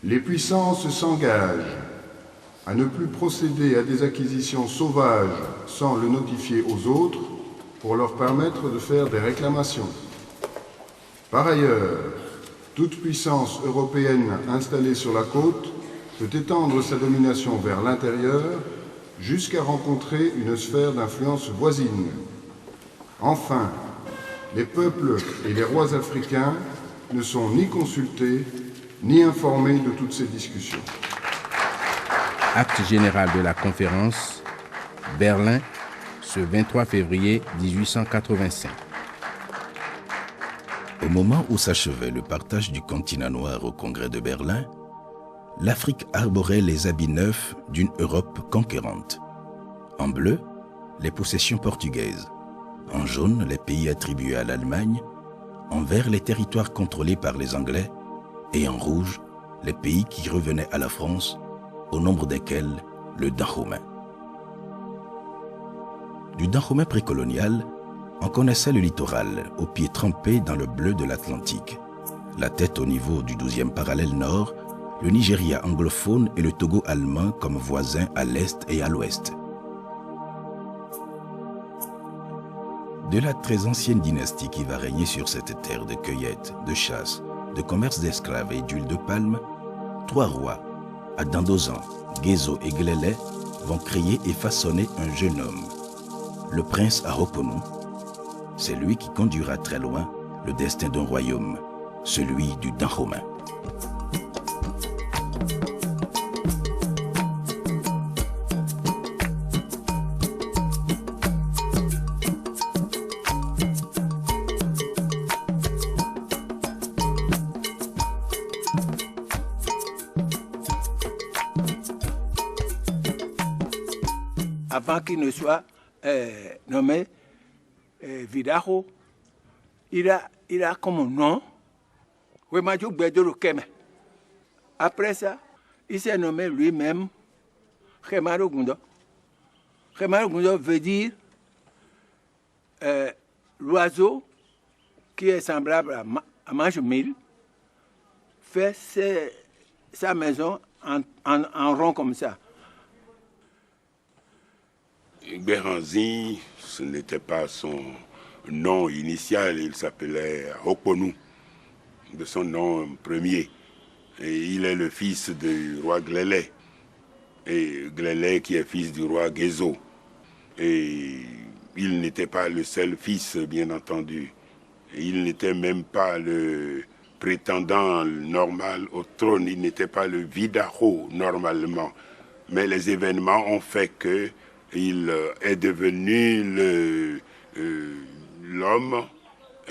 Les puissances s'engagent à ne plus procéder à des acquisitions sauvages sans le notifier aux autres pour leur permettre de faire des réclamations. Par ailleurs, toute puissance européenne installée sur la côte peut étendre sa domination vers l'intérieur jusqu'à rencontrer une sphère d'influence voisine. Enfin, les peuples et les rois africains ne sont ni consultés ni informés de toutes ces discussions. Acte général de la conférence, Berlin, ce 23 février 1885. Au moment où s'achevait le partage du continent noir au Congrès de Berlin, l'Afrique arborait les habits neufs d'une Europe conquérante. En bleu, les possessions portugaises. En jaune, les pays attribués à l'Allemagne. En vert, les territoires contrôlés par les Anglais. Et en rouge, les pays qui revenaient à la France, au nombre desquels le Dahomey. Du Dahomey précolonial, on connaissait le littoral, aux pieds trempés dans le bleu de l'Atlantique. La tête au niveau du 12e parallèle nord, le Nigeria anglophone et le Togo allemand comme voisins à l'est et à l'ouest. De la très ancienne dynastie qui va régner sur cette terre de cueillette, de chasse, de commerce d'esclaves et d'huile de palme, 3 rois, Adandozan, Gézo et Glélé, vont créer et façonner un jeune homme, le prince Ahoponu. C'est lui qui conduira très loin le destin d'un royaume, celui du Dahomey. Avant qu'il ne soit nommé Vidaho, il a comme nom Wemaju Bedoro Keme. Après ça, il s'est nommé lui-même Khemaro Gundo. Khemaro Gundo veut dire l'oiseau qui est semblable à Manjumil fait sa maison en rond comme ça. Béranzi, ce n'était pas son nom initial, il s'appelait Ahoponu, de son nom premier. Et il est le fils du roi Glélé, et Glélé qui est fils du roi Gézo. Et il n'était pas le seul fils, bien entendu. Et il n'était même pas le prétendant normal au trône, il n'était pas le Vidaho normalement. Mais les événements ont fait que il est devenu l'homme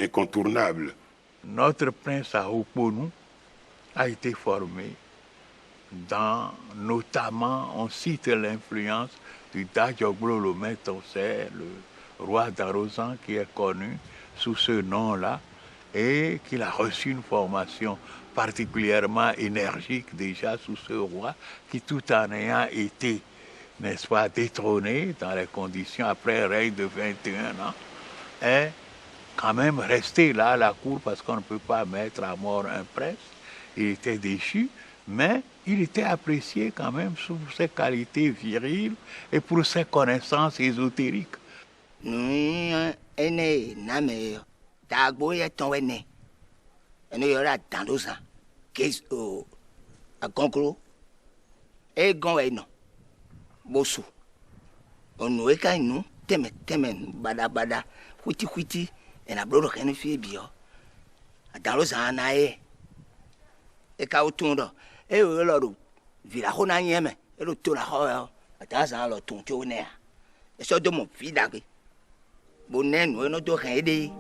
incontournable. Notre prince Ahoponu a été formé notamment, on cite l'influence du Dajoglo Lometose, le roi d'Arozan qui est connu sous ce nom-là et qu'il a reçu une formation particulièrement énergique déjà sous ce roi qui tout en ayant été, n'est-ce pas, détrôné dans les conditions après un règne de 21 ans, est quand même resté là à la cour parce qu'on ne peut pas mettre à mort un prince. Il était déchu, mais il était apprécié quand même pour ses qualités viriles et pour ses connaissances ésotériques. Bosu onu ka inu temen bada huiti na brodo kan fi bio adalo sana e ka otundo e o lo vira ho na nyeme e lo to la ho ata san lo tun cho ne e so do mo fi da ke bo nenu no do kan e de